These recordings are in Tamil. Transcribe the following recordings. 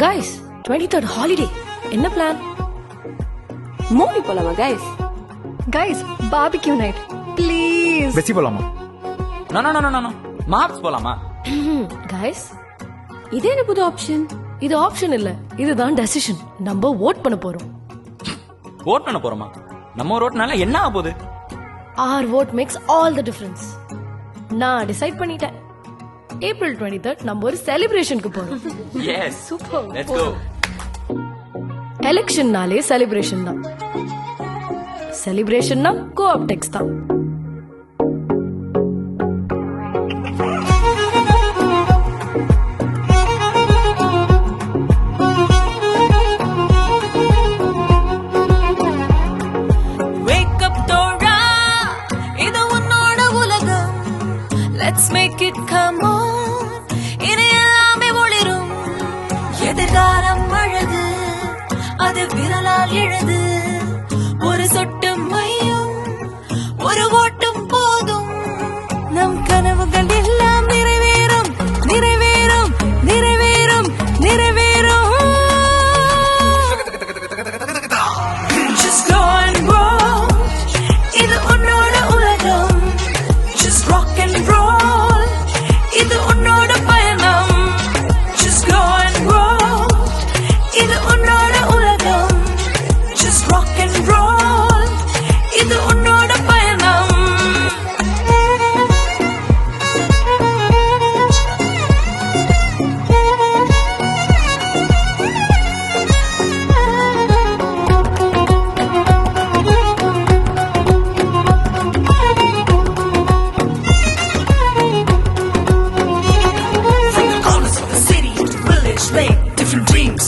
Guys, 23rd holiday. என்ன பிளான்? மூவி போலாமா guys? Guys, barbecue night. Please. வெச்சி போலாமா? நோ மாப்ஸ் போலாமா? Guys, இது என்ன புது ஆப்ஷன்? இது ஆப்ஷன் இல்ல, இதுதான் டெசிஷன். நம்ம வோட் பண்ண போறோம். ஓட் பண்ண போறோமா? நம்ம ஓட்னால என்ன ஆக போகுது? Our vote makes all the difference. நான் டிசைட் பண்ணிட்டேன். April 23rd நம்ம ஒரு செலிப்ரேஷனுக்கு போறோம். Yes Super. Let's go. எலெக்ஷன்னாலே செலிப்ரேஷன் தான். செலிப்ரேஷன்னா கோஆப்டெக்ஸ் தான். Wake up Dora, இது உன்னோட உலகம். Let's make it come on. இனி எல்லாமே ஒளிரும். எதிர்காலம் அழகு, அது விரலால் எழுது. ஒரு சொட்டு மையும், ஒரு ஓட்டும் போதும். நம் கனவுகள் எல்லாம் நிறைவேறும், நிறைவேறும், நிறைவேறும், நிறைவேறும். Just go and roll. இது உன்னோட உலகம். Just rock and roll. இது உன்னோட பயணம். Just go and roll. இது உன்னோட உலகம். Just rock and roll. இது உன்னோட பயணம். From the corners of the city to village lane, different dreams,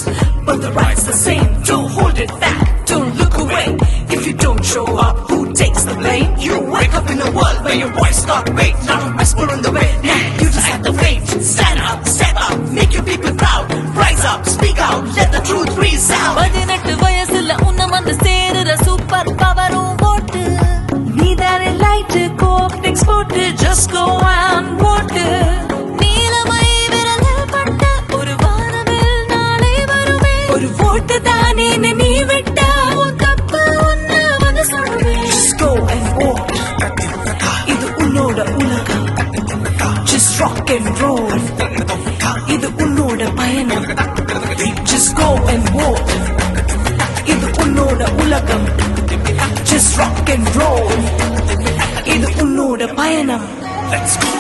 but the ride's the same. Don't hold it back, don't look away. If you don't show up, who takes the blame? You wake up in a world where your voice can't wait. Not a whisper in the wind, you just have to wait. Stand up, step up, make your people proud. Rise up, speak out, let the truth resound. 18 வயசுல உன்ன வந்து சேருற சூப்பர் பவரும் போட்டு நீதானே லைட் கோஆப்டெக்ஸ் போட்டு just go and vote. நீலமை விரலில் பட்ட ஒரு வானவில் நாளை வருமே. ஒரு vote தானே நீ விட்டா உன் தப்பு உன்னை வந்து சொல்லுவேன். Just go and vote. இது உன்னோட உலகம். Just rock and roll. இது உன்னோட பயணம். Just go and vote. இது உன்னோட உலகம். Just rock and roll. இது உன்னோட பயணம். Let's go.